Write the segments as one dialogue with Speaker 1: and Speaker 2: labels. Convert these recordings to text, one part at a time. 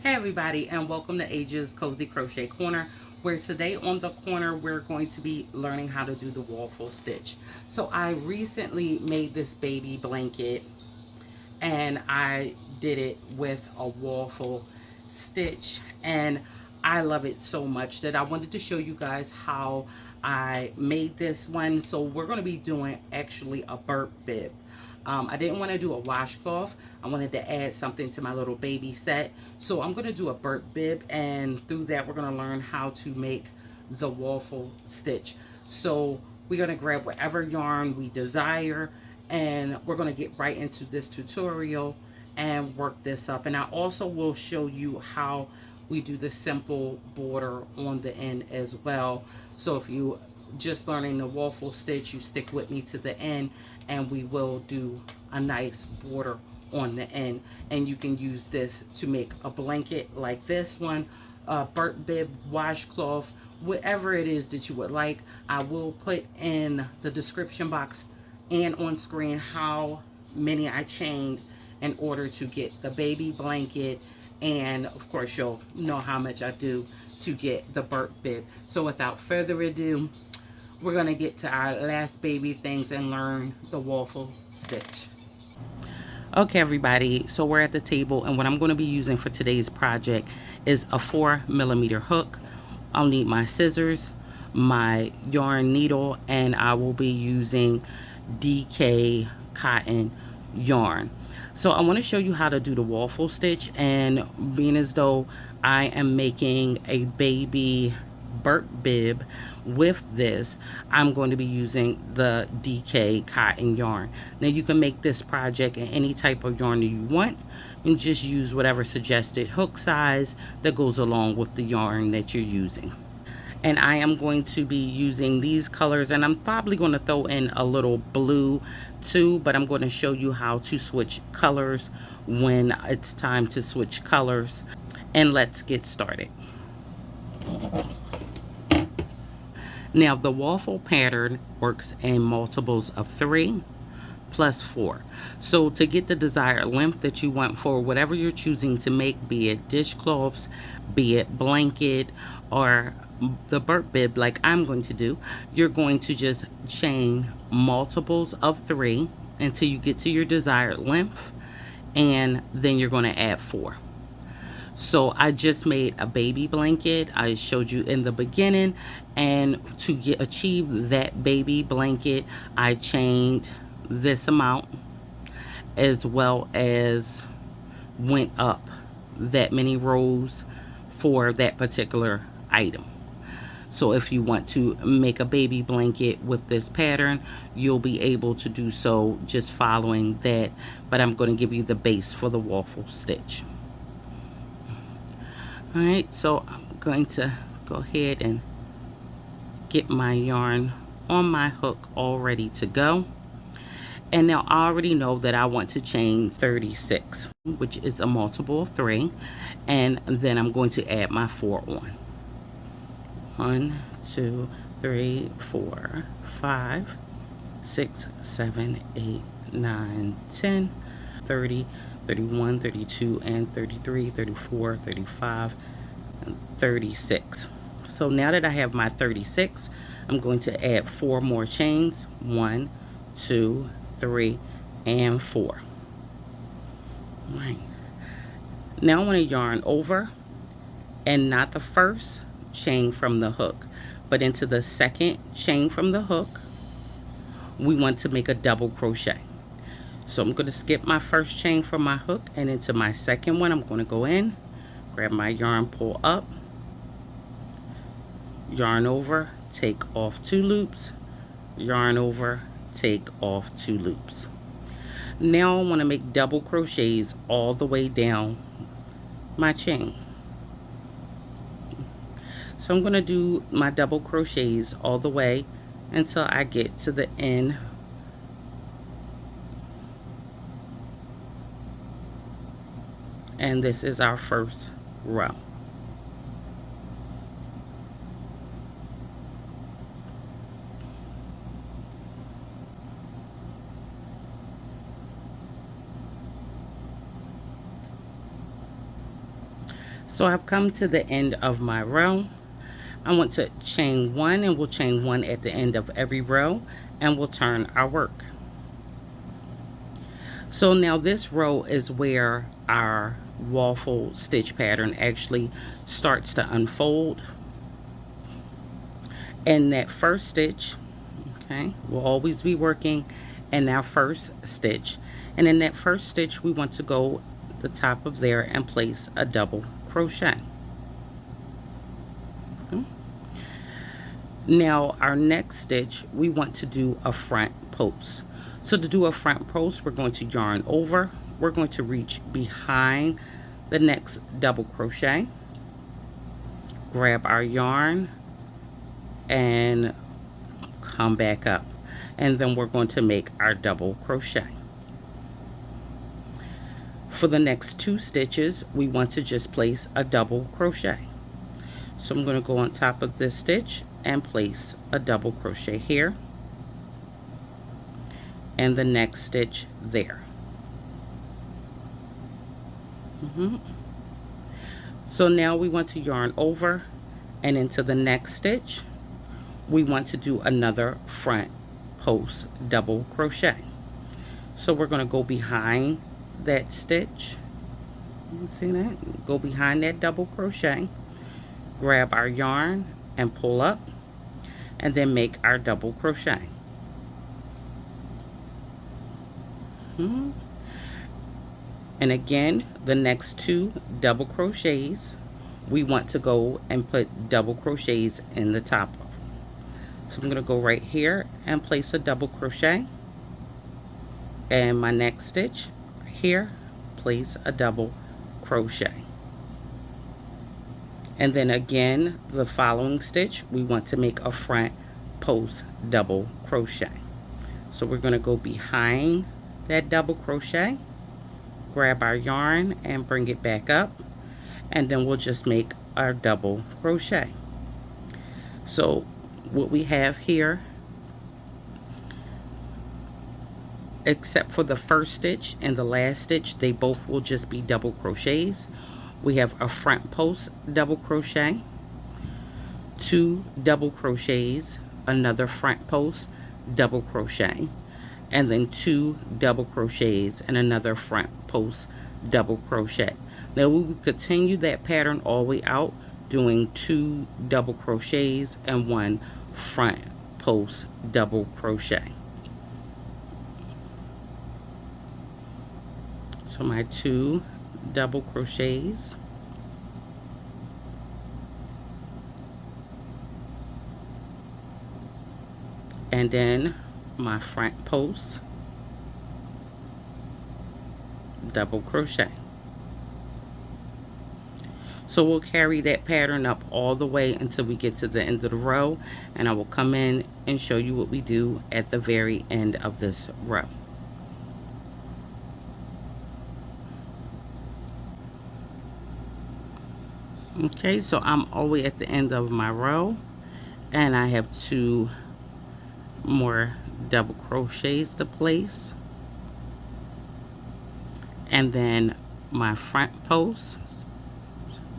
Speaker 1: Hey everybody, and welcome to Age's Cozy Crochet Corner, where today on the corner we're going to be learning how to do the waffle stitch. So I recently made this baby blanket and I did it with a waffle stitch, and I love it so much that I wanted to show you guys how I made this one. So we're going to be doing actually a burp bib. I didn't want to do a washcloth. I wanted to add something to my little baby set. So I'm going to do a burp bib, and through that we're going to learn how to make the waffle stitch. So we're going to grab whatever yarn we desire, and we're going to get right into this tutorial and work this up. And I also will show you how we do the simple border on the end as well. So if you just learning the waffle stitch, you stick with me to the end and we will do a nice border on the end. And you can use this to make a blanket like this one, a burp bib, washcloth, whatever it is that you would like. I will put in the description box and on screen how many I changed in order to get the baby blanket, and of course you'll know how much I do to get the burp bib. So without further ado, we're going to get to our last baby things and learn the waffle stitch. Okay everybody, so we're at the table, and what I'm going to be using for today's project is a 4mm hook. I'll need my scissors, my yarn needle, and I will be using DK cotton yarn. So I want to show you how to do the waffle stitch, and being as though I am making a baby burp bib with this, I'm going to be using the DK cotton yarn. Now you can make this project in any type of yarn that you want, and just use whatever suggested hook size that goes along with the yarn that you're using. And I am going to be using these colors, and I'm probably going to throw in a little blue too, but I'm going to show you how to switch colors when it's time to switch colors. And let's get started. Now the waffle pattern works in multiples of 3 plus 4. So to get the desired length that you want for whatever you're choosing to make, be it dishcloths, be it blanket, or the burp bib like I'm going to do, you're going to just chain multiples of 3 until you get to your desired length, and then you're going to add 4. So I just made a baby blanket. I showed you in the beginning, and to achieve that baby blanket, I chained this amount, as well as went up that many rows for that particular item. So if you want to make a baby blanket with this pattern, you'll be able to do so just following that, but I'm going to give you the base for the waffle stitch. All right, so I'm going to go ahead and get my yarn on my hook all ready to go. And now I already know that I want to chain 36, which is a multiple of 3, and then I'm going to add my 4 on. 1, 2, 3, 4, 5, 6, 7, 8, 9, 10, 30, 31, 32, and 33, 34, 35, and 36. So now that I have my 36, I'm going to add 4 more chains. 1, 2, 3, and 4. All right. Now I want to yarn over, and not the first chain from the hook, but into the second chain from the hook. We want to make a double crochet. So I'm going to skip my first chain from my hook, and into my second one I'm going to go in, grab my yarn, pull up, yarn over, take off 2 loops, yarn over, take off 2 loops. Now I want to make double crochets all the way down my chain. So I'm going to do my double crochets all the way until I get to the end. And this is our first row. So I've come to the end of my row. I want to chain one, and we'll chain one at the end of every row, and we'll turn our work. So now this row is where our waffle stitch pattern actually starts to unfold. And that first stitch, okay, we'll always be working in our first stitch. And in that first stitch, we want to go the top of there and place a double crochet. Okay. Now our next stitch, we want to do a front post. So to do a front post, we're going to yarn over. We're going to reach behind the next double crochet, grab our yarn, and come back up. And then we're going to make our double crochet. For the next 2 stitches, we want to just place a double crochet. So I'm going to go on top of this stitch and place a double crochet here, and the next stitch there. So now we want to yarn over, and into the next stitch we want to do another front post double crochet. So we're going to go behind that stitch. You see that? Go behind that double crochet, grab our yarn and pull up, and then make our double crochet. And again, the next 2 double crochets, we want to go and put double crochets in the top of them. So I'm going to go right here and place a double crochet, and my next stitch here, place a double crochet. And then again, the following stitch, we want to make a front post double crochet. So we're going to go behind that double crochet, grab our yarn and bring it back up, and then we'll just make our double crochet. So what we have here, except for the first stitch and the last stitch, they both will just be double crochets. We have a front post double crochet, 2 double crochets, another front post double crochet, and then 2 double crochets and another front post double crochet. Now we will continue that pattern all the way out, doing 2 double crochets and 1 front post double crochet. So my 2 double crochets, and then my front post double crochet. So we'll carry that pattern up all the way until we get to the end of the row, and I will come in and show you what we do at the very end of this row. Okay, so I'm all the way at the end of my row, and I have 2 more double crochets to place, and then my front post,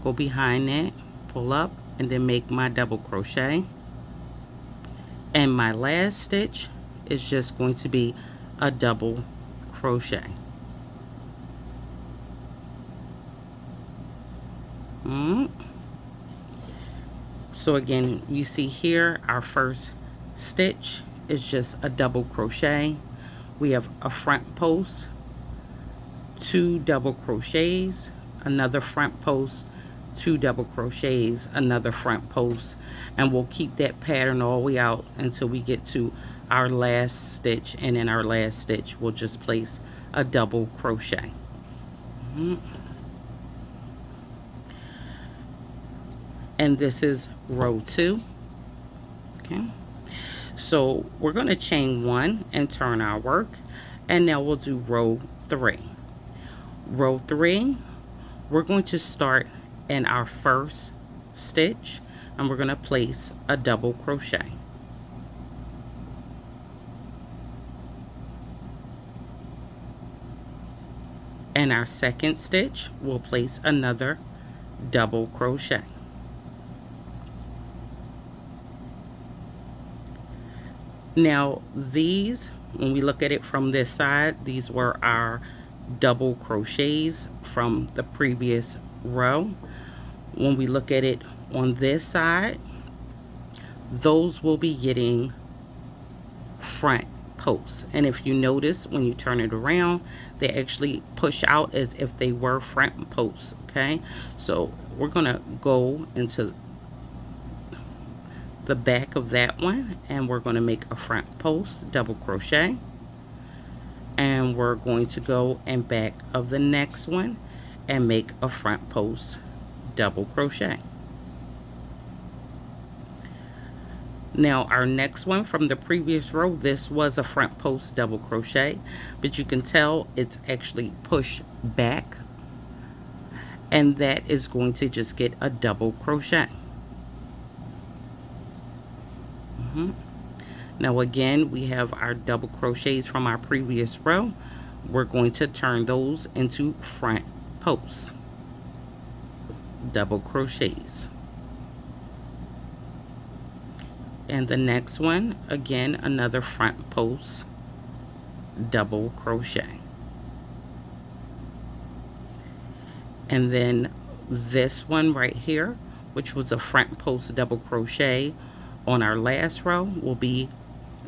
Speaker 1: go behind that, pull up, and then make my double crochet, and my last stitch is just going to be a double crochet. So again, you see here our first stitch is just a double crochet. We have a front post, 2 double crochets, another front post, 2 double crochets, another front post, and we'll keep that pattern all the way out until we get to our last stitch, and in our last stitch we'll just place a double crochet. And this is row 2. Okay, so we're going to chain 1 and turn our work, and now we'll do row 3. Row 3, we're going to start in our first stitch, and we're going to place a double crochet. In our second stitch, we'll place another double crochet. Now these, when we look at it from this side, these were our double crochets from the previous row. When we look at it on this side, those will be getting front posts. And if you notice, when you turn it around, they actually push out as if they were front posts. Okay, so we're gonna go into the back of that one and we're going to make a front post double crochet, and we're going to go in back of the next one and make a front post double crochet. Now our next one from the previous row, this was a front post double crochet, but you can tell it's actually pushed back, and that is going to just get a double crochet. Now again, we have our double crochets from our previous row. We're going to turn those into front posts, double crochets. And the next one, again, another front post double crochet. And then this one right here, which was a front post double crochet on our last row, will be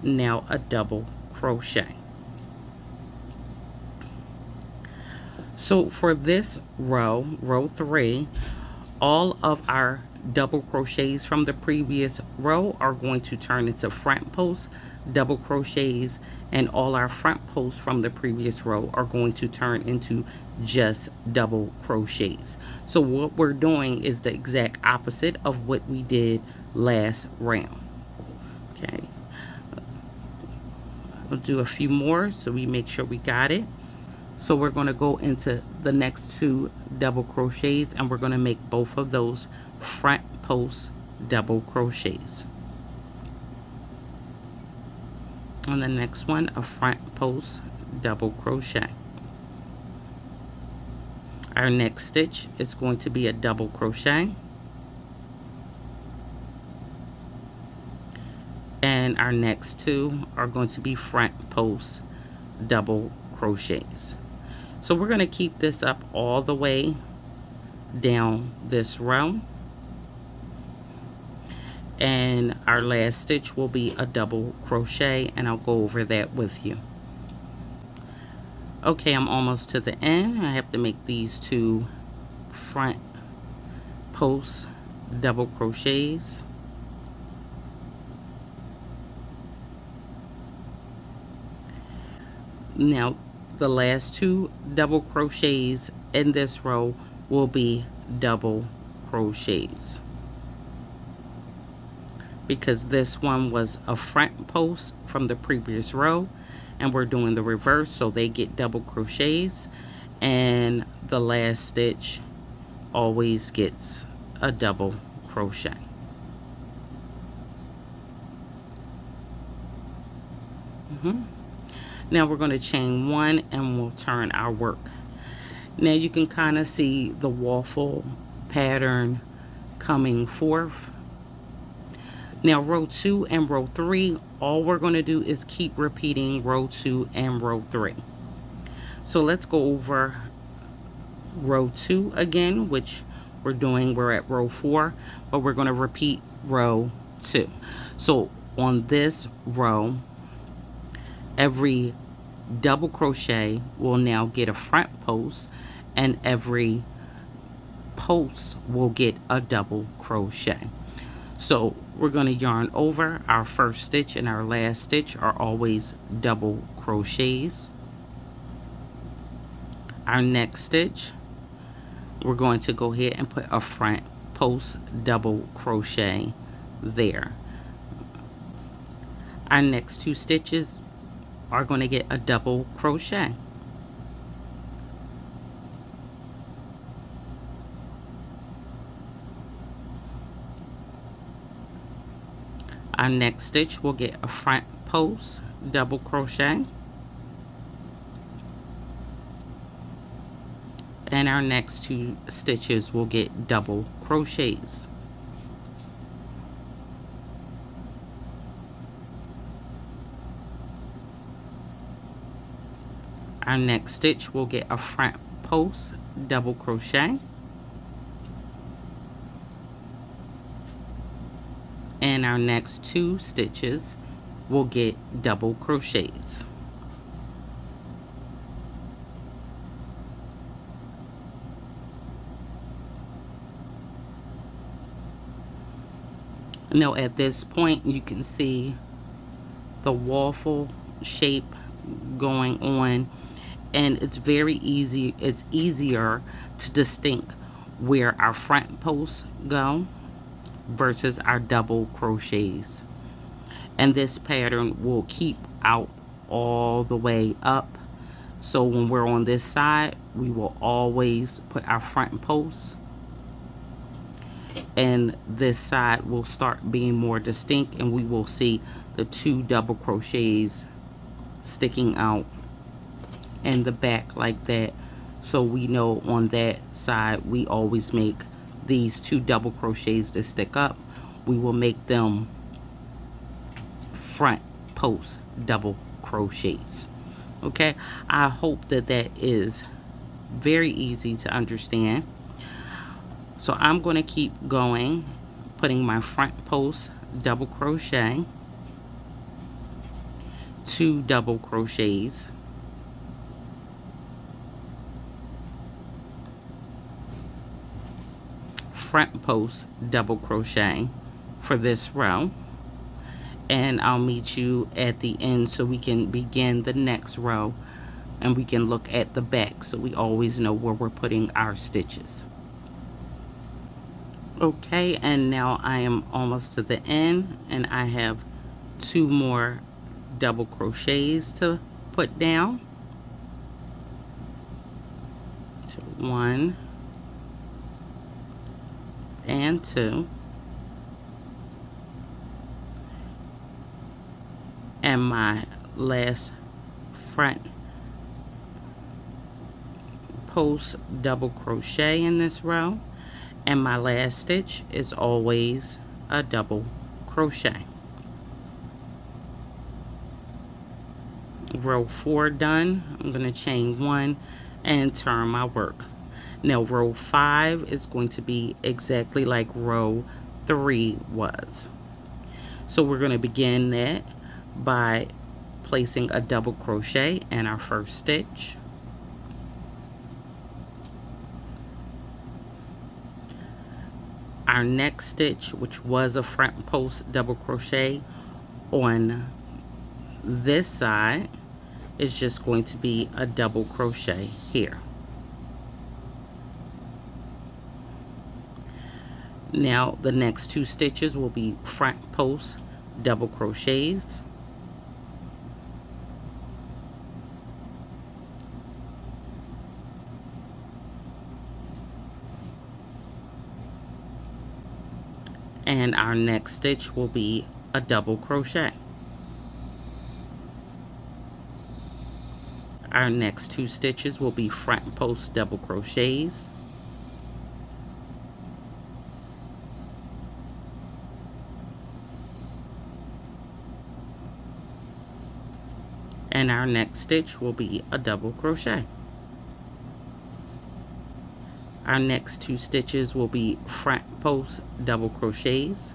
Speaker 1: now a double crochet. So for this row, row 3, all of our double crochets from the previous row are going to turn into front post double crochets, and all our front posts from the previous row are going to turn into just double crochets. So what we're doing is the exact opposite of what we did last round. Okay, I'll do a few more so we make sure we got it. So we're going to go into the next 2 double crochets, and we're going to make both of those front post double crochets. On the next one, a front post double crochet. Our next stitch is going to be a double crochet, and our next 2 are going to be front post double crochets. So we're going to keep this up all the way down this row, and our last stitch will be a double crochet, and I'll go over that with you. Okay, I'm almost to the end. I have to make these 2 front post double crochets. Now the last 2 double crochets in this row will be double crochets, because this one was a front post from the previous row, and we're doing the reverse, so they get double crochets, and the last stitch always gets a double crochet. Now we're going to chain 1 and we'll turn our work. Now you can kind of see the waffle pattern coming forth. Now row 2 and row 3, all we're going to do is keep repeating row 2 and row 3. So let's go over row 2 again, which we're at row 4, but we're going to repeat row 2. So on this row, every double crochet will now get a front post, and every post will get a double crochet. So we're going to yarn over. Our first stitch and our last stitch are always double crochets. Our next stitch, we're going to go ahead and put a front post double crochet there. Our next 2 stitches are going to get a double crochet. Our next stitch will get a front post double crochet, And our next 2 stitches will get double crochets. Our next stitch will get a front post double crochet, and our next 2 stitches will get double crochets. Now at this point you can see the waffle shape going on, and it's very easy. It's easier to distinct where our front posts go versus our double crochets. And this pattern will keep out all the way up. So when we're on this side, we will always put our front posts, and this side will start being more distinct, and we will see the 2 double crochets sticking out in the back like that. So we know on that side we always make these 2 double crochets that stick up. We will make them front post double crochets. Okay, I hope that that is very easy to understand. So I'm going to keep going, putting my front post double crochet, 2 double crochets, front post double crochet for this row, and I'll meet you at the end so we can begin the next row, and we can look at the back so we always know where we're putting our stitches. Okay, and now I am almost to the end, and I have 2 more double crochets to put down. So 1 and 2, and my last front post double crochet in this row, and my last stitch is always a double crochet. Row 4 done. I'm going to chain 1 and turn my work. Now row 5 is going to be exactly like row 3 was. So we're going to begin that by placing a double crochet in our first stitch. Our next stitch, which was a front post double crochet on this side, is just going to be a double crochet here. Now the next 2 stitches will be front post double crochets, and our next stitch will be a double crochet. Our next 2 stitches will be front post double crochets, and our next stitch will be a double crochet. Our next 2 stitches will be front post double crochets,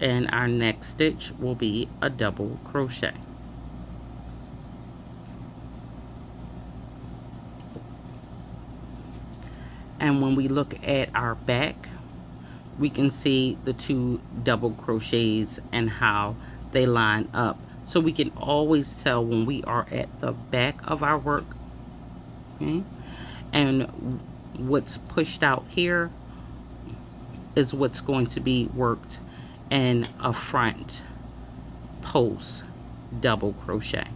Speaker 1: and our next stitch will be a double crochet. And when we look at our back, we can see the 2 double crochets and how they line up. So we can always tell when we are at the back of our work, okay? And what's pushed out here is what's going to be worked in a front post double crochet.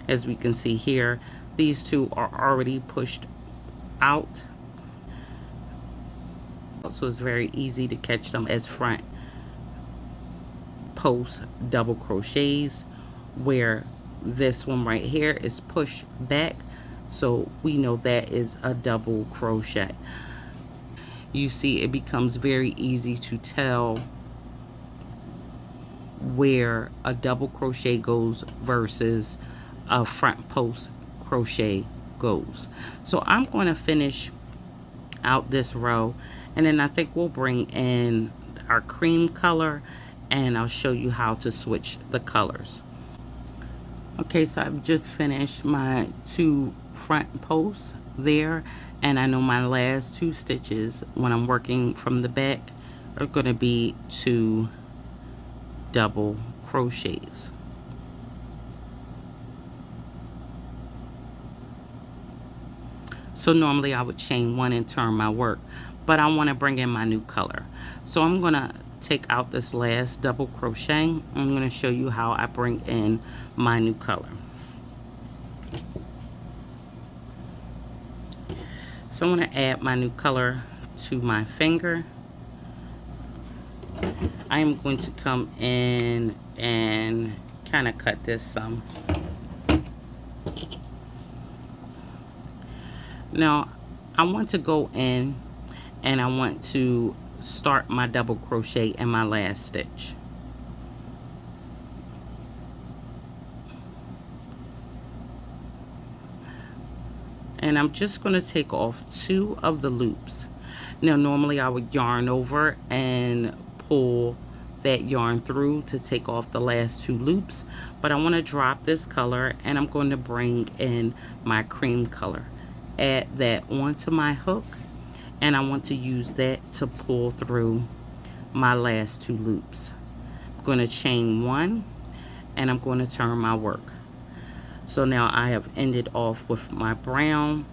Speaker 1: As we can see here, these 2 are already pushed out, so it's very easy to catch them as front post double crochets, where this one right here is pushed back, so we know that is a double crochet. You see, it becomes very easy to tell where a double crochet goes versus a front post crochet goes. So I'm going to finish out this row, and then I think we'll bring in our cream color, and I'll show you how to switch the colors. Okay, so I've just finished my 2 front posts there, and I know my last 2 stitches when I'm working from the back are going to be 2 double crochets. So normally I would chain 1 and turn my work, but I want to bring in my new color. So I'm going to take out this last double crochet. I'm going to show you how I bring in my new color. So I'm going to add my new color to my finger. I am going to come in and kind of cut this some. Now I want to go in and I want to start my double crochet in my last stitch. And I'm just going to take off 2 of the loops. Now normally I would yarn over and pull that yarn through to take off the last 2 loops, but I want to drop this color and I'm going to bring in my cream color. Add that onto my hook, and I want to use that to pull through my last 2 loops. I'm going to chain 1 and I'm going to turn my work. So now I have ended off with my brown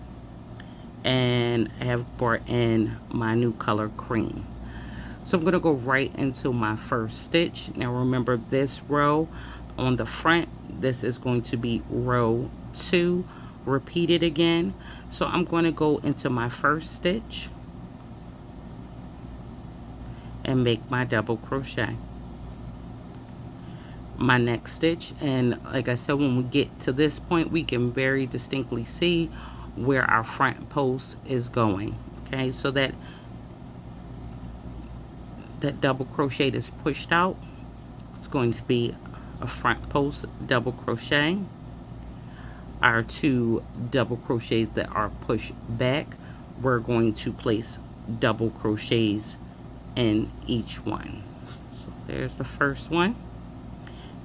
Speaker 1: and I have brought in my new color cream. So I'm going to go right into my first stitch. Now remember, this row on the front, this is going to be row 2 repeated again. So I'm going to go into my first stitch and make my double crochet. My next stitch, and like I said, when we get to this point we can very distinctly see where our front post is going. Okay, so that double crochet is pushed out, it's going to be a front post double crochet. Our 2 double crochets that are pushed back, we're going to place double crochets in each one. So there's the first one,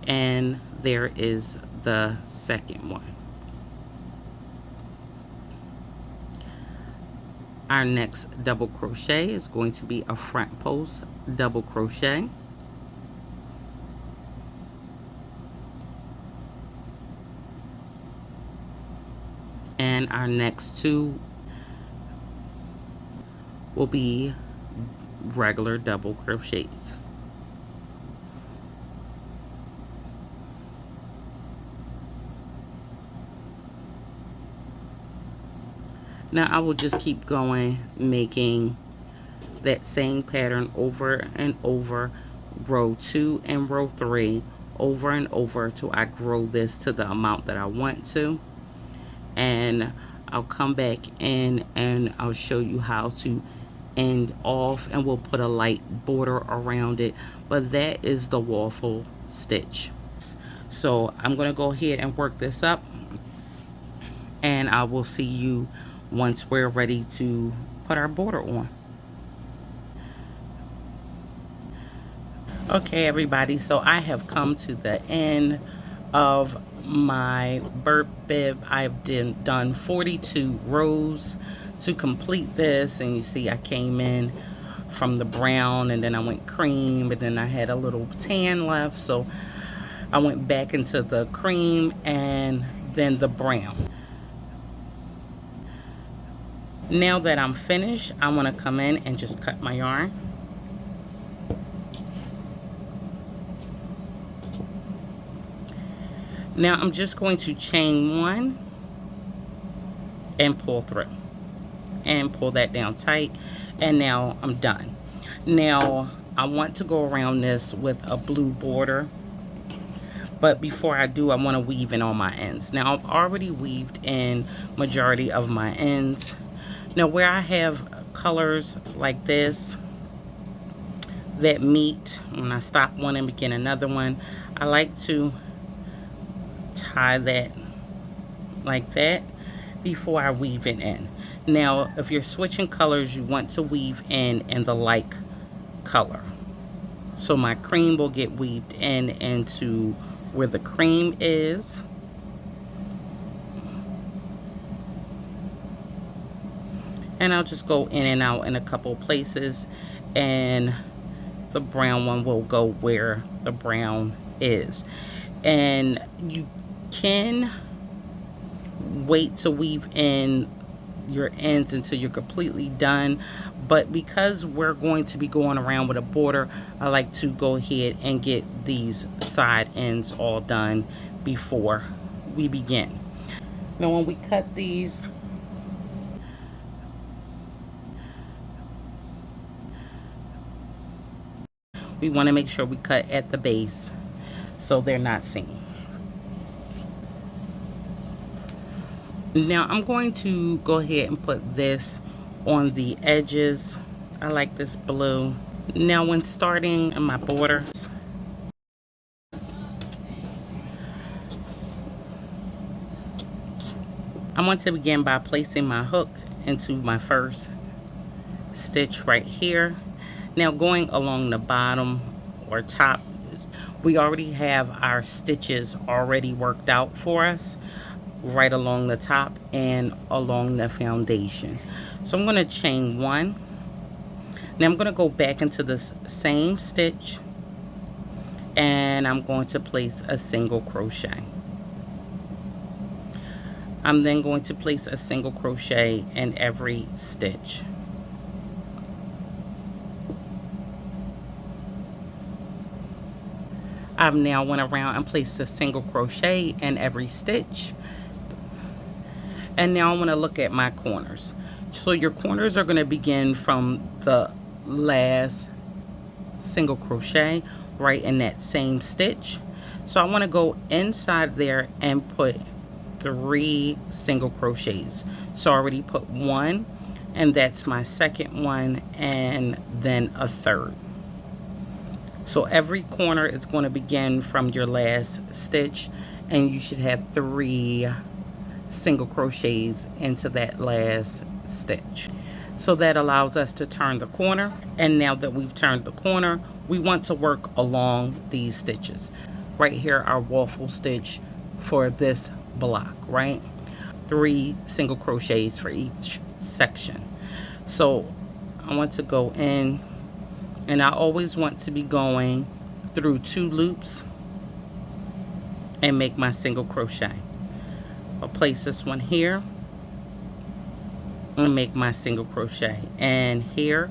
Speaker 1: and there is the second one. Our next double crochet is going to be a front post double crochet. And our next 2 will be regular double crochets. Now I will just keep going, making that same pattern over and over, row 2 and row 3, over and over till I grow this to the amount that I want to. And I'll come back in and I'll show you how to end off, and we'll put a light border around it. But that is the waffle stitch. So I'm going to go ahead and work this up, and I will see you once we're ready to put our border on. Okay everybody, so I have come to the end of my burp bib. I've done 42 rows to complete this, and you see I came in from the brown and then I went cream, and then I had a little tan left, so I went back into the cream and then the brown. Now that I'm finished, I want to come in and just cut my yarn. Now I'm just going to chain 1 and pull through and pull that down tight, and now I'm done. Now I want to go around this with a blue border, but before I do, I want to weave in on my ends. Now I've already weaved in majority of my ends. Now where I have colors like this that meet, when I stop one and begin another one, I like to tie that like that before I weave it in. Now if you're switching colors, you want to weave in the like color. So my cream will get weaved in into where the cream is. And I'll just go in and out in a couple places, and the brown one will go where the brown is. And you can wait to weave in your ends until you're completely done, but because we're going to be going around with a border, I like to go ahead and get these side ends all done before we begin. Now when we cut these, we want to make sure we cut at the base so they're not seen. Now I'm going to go ahead and put this on the edges. I like this blue. Now when starting my border, I want to begin by placing my hook into my first stitch right here. Now going along the bottom or top, we already have our stitches already worked out for us right along the top and along the foundation. So I'm going to chain one. Now I'm going to go back into this same stitch and I'm going to place a single crochet. I'm then going to place a single crochet in every stitch. I've now went around and placed a single crochet in every stitch. And now I want to look at my corners. So your corners are going to begin from the last single crochet right in that same stitch. So I want to go inside there and put 3 single crochets. So I already put one, and that's my second one, and then a third. So every corner is going to begin from your last stitch, and you should have 3 single crochets into that last stitch. So that allows us to turn the corner, and now that we've turned the corner, we want to work along these stitches. Right here, our waffle stitch for this block, right? 3 single crochets for each section. So I want to go in, and I always want to be going through 2 loops and make my single crochet. I'll place this one here and make my single crochet, and here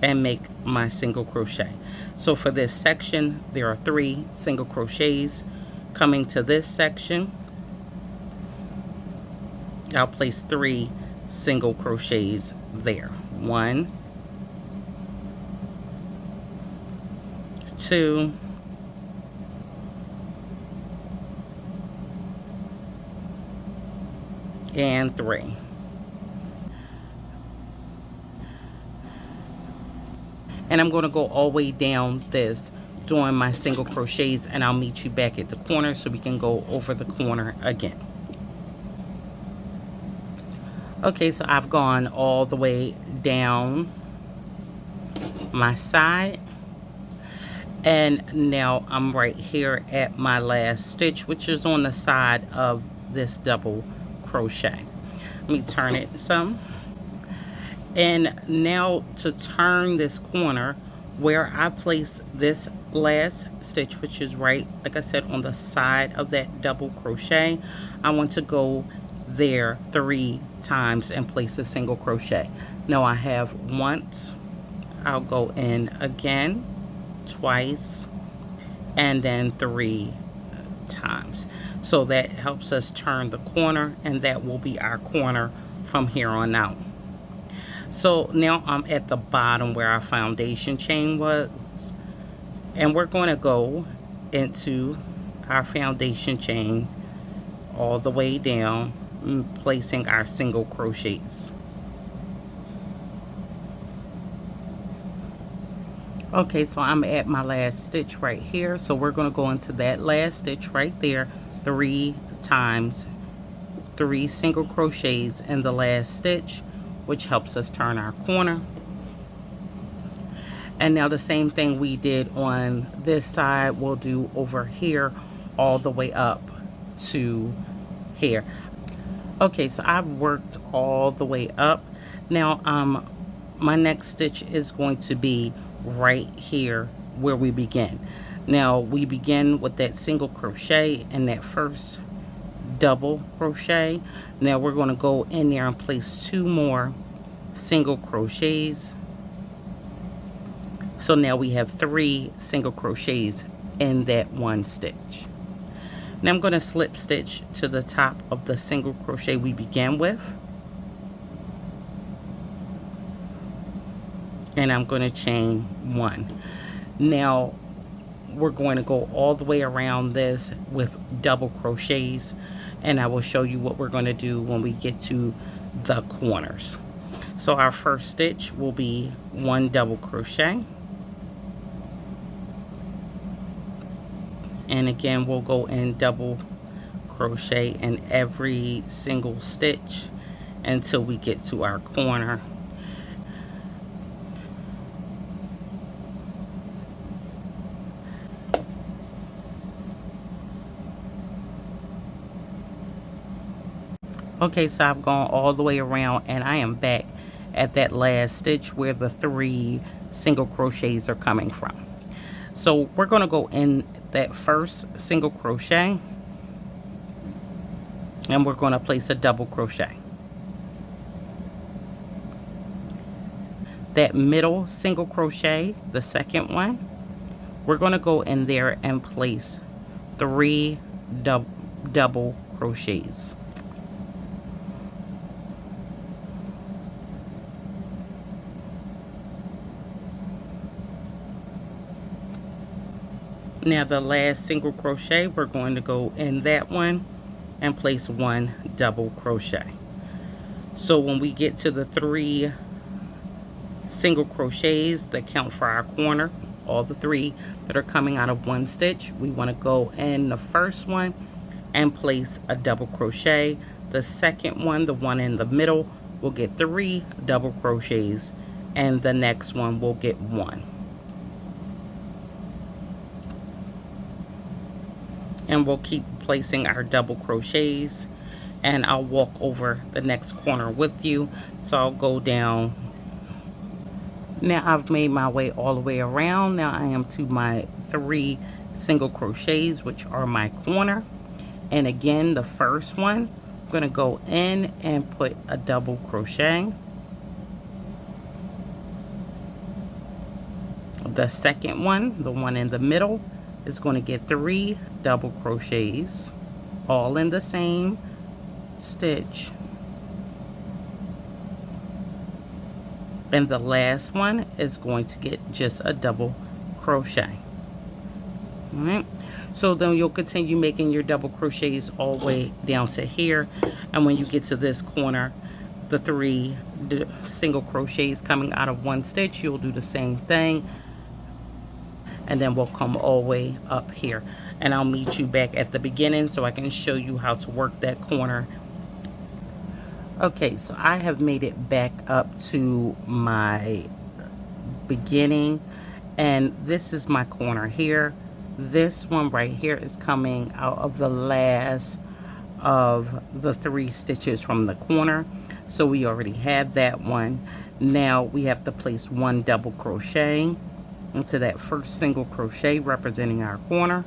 Speaker 1: and make my single crochet. So for this section there are 3 single crochets. Coming to this section, I'll place 3 single crochets there. 1, 2, and 3. And I'm going to go all the way down this doing my single crochets, and I'll meet you back at the corner so we can go over the corner again. Okay, so I've gone all the way down my side, and now I'm right here at my last stitch, which is on the side of this double crochet. Let me turn it some. And now to turn this corner, where I place this last stitch, which is right, like I said, on the side of that double crochet, I want to go there 3 times and place a single crochet. Now I have once, I'll go in again, twice, and then 3 times. So that helps us turn the corner, and that will be our corner from here on out. So now I'm at the bottom where our foundation chain was, and we're going to go into our foundation chain all the way down, placing our single crochets. Okay, so I'm at my last stitch right here, so we're going to go into that last stitch right there 3 times, 3 single crochets in the last stitch, which helps us turn our corner. And now the same thing we did on this side, we'll do over here all the way up to here. Okay, so I've worked all the way up. Now my next stitch is going to be right here where we begin. Now we begin with that single crochet and that first double crochet. Now we're going to go in there and place 2 more single crochets. So now we have 3 single crochets in that one stitch. Now I'm going to slip stitch to the top of the single crochet we began with, and I'm going to chain 1. Now we're going to go all the way around this with double crochets, and I will show you what we're going to do when we get to the corners. So our first stitch will be 1 double crochet, and again we'll go in double crochet in every single stitch until we get to our corner. Okay, so I've gone all the way around and I am back at that last stitch where the 3 single crochets are coming from. So we're going to go in that first single crochet and we're going to place a double crochet. That middle single crochet, the second one, we're going to go in there and place 3 double crochets. Now the last single crochet, we're going to go in that one and place 1 double crochet. So when we get to the 3 single crochets that count for our corner, all the 3 that are coming out of one stitch, we want to go in the first one and place a double crochet. The second one, the one in the middle, will get 3 double crochets, and the next one will get 1. And we'll keep placing our double crochets, and I'll walk over the next corner with you. So I'll go down. Now I've made my way all the way around. Now I am to my 3 single crochets, which are my corner. And again, the first one, I'm going to go in and put a double crochet. The second one, the one in the middle, is going to get 3 double crochets, all in the same stitch. And the last one is going to get just a double crochet. All right, so then you'll continue making your double crochets all the way down to here, and when you get to this corner, the 3 single crochets coming out of one stitch, you'll do the same thing, and then we'll come all the way up here, and I'll meet you back at the beginning so I can show you how to work that corner. Okay, so I have made it back up to my beginning, and this is my corner here. This one right here is coming out of the last of the 3 stitches from the corner, so we already have that one. Now we have to place 1 double crochet into that first single crochet representing our corner,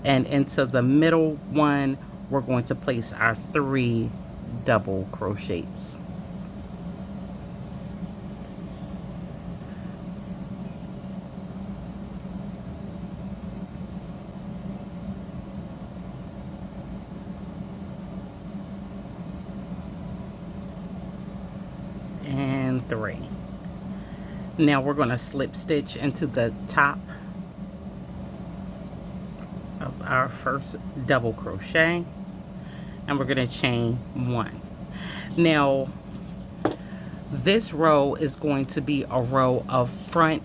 Speaker 1: and into the middle one we're going to place our 3 double crochets. And Now we're going to slip stitch into the top of our first double crochet, and we're going to chain 1. Now this row is going to be a row of front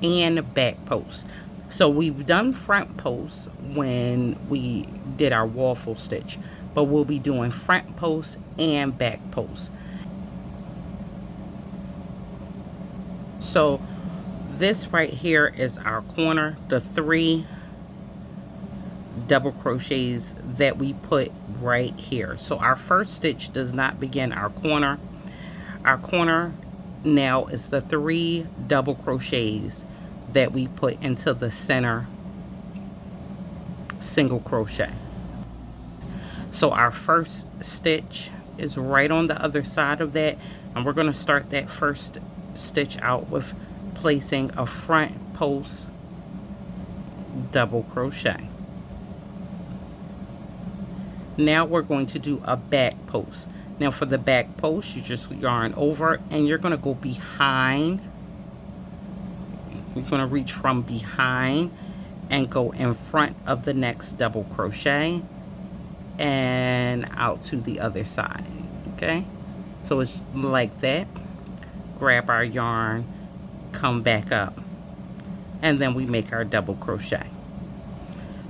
Speaker 1: and back posts. So we've done front posts when we did our waffle stitch, but we'll be doing front posts and back posts. So this right here is our corner, the 3 double crochets that we put right here. So our first stitch does not begin our corner. Our corner now is the 3 double crochets that we put into the center single crochet. So our first stitch is right on the other side of that, and we're going to start that first stitch out with placing a front post double crochet. Now we're going to do a back post. Now for the back post, you just yarn over and you're going to go behind. You're going to reach from behind and go in front of the next double crochet and out to the other side. Okay, so it's like that. Grab our yarn, come back up, and then we make our double crochet.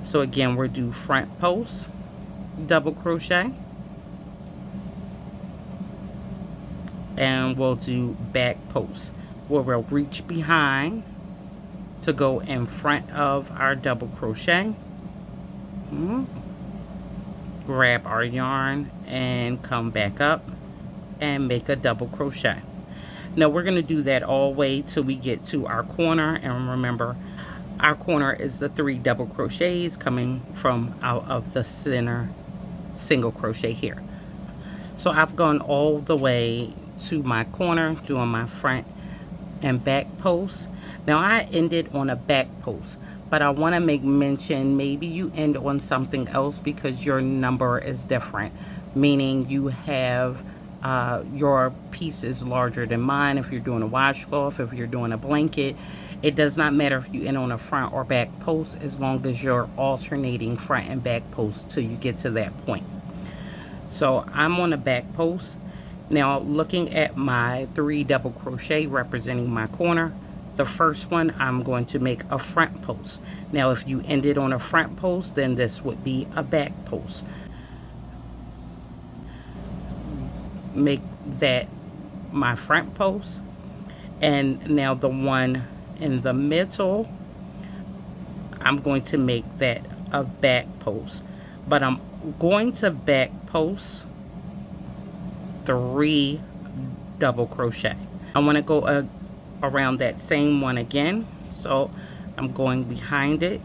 Speaker 1: So again, we'll do front post double crochet, and we'll do back post where we'll reach behind to go in front of our double crochet. Grab our yarn and come back up and make a double crochet. Now we're going to do that all the way till we get to our corner, and remember our corner is the 3 double crochets coming from out of the center single crochet here. So I've gone all the way to my corner doing my front and back post. Now I ended on a back post, but I want to make mention maybe you end on something else because your number is different, meaning you have your piece is larger than mine. If you're doing a washcloth, if you're doing a blanket, it does not matter if you end on a front or back post as long as you're alternating front and back post till you get to that point. So I'm on a back post. Now looking at my 3 double crochet representing my corner, the first one I'm going to make a front post. Now if you ended on a front post, then this would be a back post. Make that my front post, and now the one in the middle, I'm going to make that a back post, but I'm going to back post 3 double crochet. I want to go around that same one again, so I'm going behind it,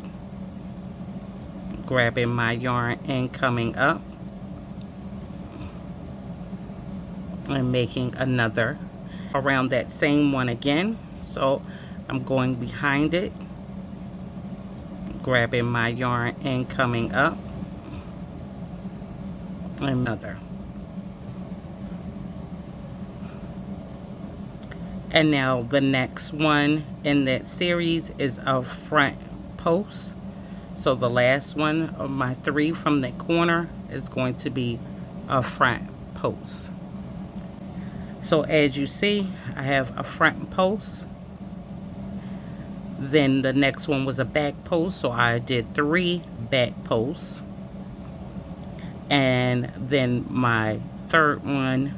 Speaker 1: grabbing my yarn and coming up and making another around that same one again. So I'm going behind it, grabbing my yarn and coming up, another. And now the next one in that series is a front post. So the last one of my 3 from the corner is going to be a front post. So as you see, I have a front post. Then the next one was a back post, so I did 3 back posts. And then my third one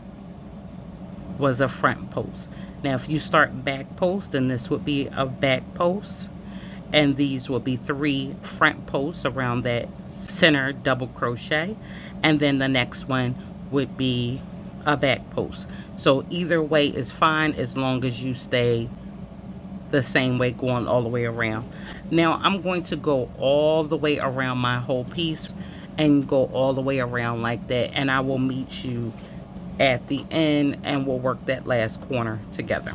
Speaker 1: was a front post. Now if you start back post, then this would be a back post, and these will be 3 front posts around that center double crochet, and then the next one would be a back post. So either way is fine as long as you stay the same way going all the way around. Now I'm going to go all the way around my whole piece and go all the way around like that, and I will meet you at the end and we'll work that last corner together.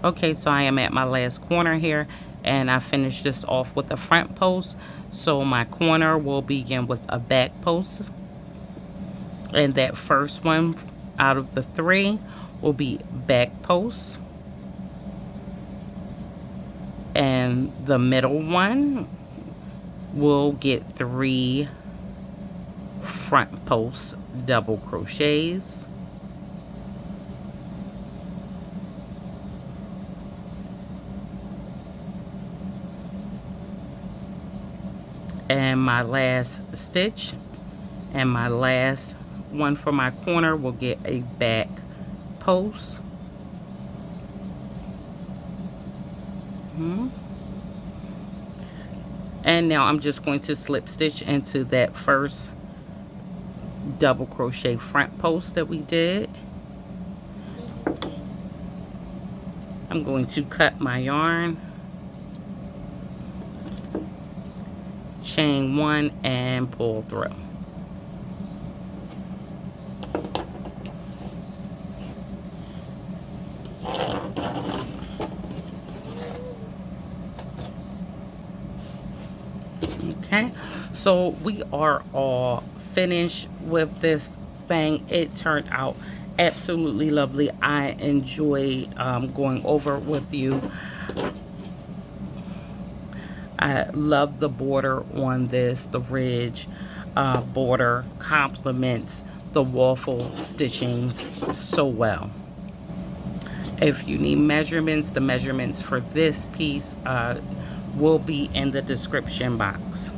Speaker 1: Okay, so I am at my last corner here, and I finished this off with a front post. So my corner will begin with a back post, and that first one out of the 3 will be back posts, and the middle one will get 3 front post double crochets, and my last stitch and my last one for my corner will get a back post. And now I'm just going to slip stitch into that first double crochet front post that we did. I'm going to cut my yarn, chain 1, and pull through. Okay, so we are all finished with this thing. It turned out absolutely lovely. I enjoy going over with you. I love the border on this. The ridge border complements the waffle stitchings so well. If you need measurements, the measurements for this piece will be in the description box.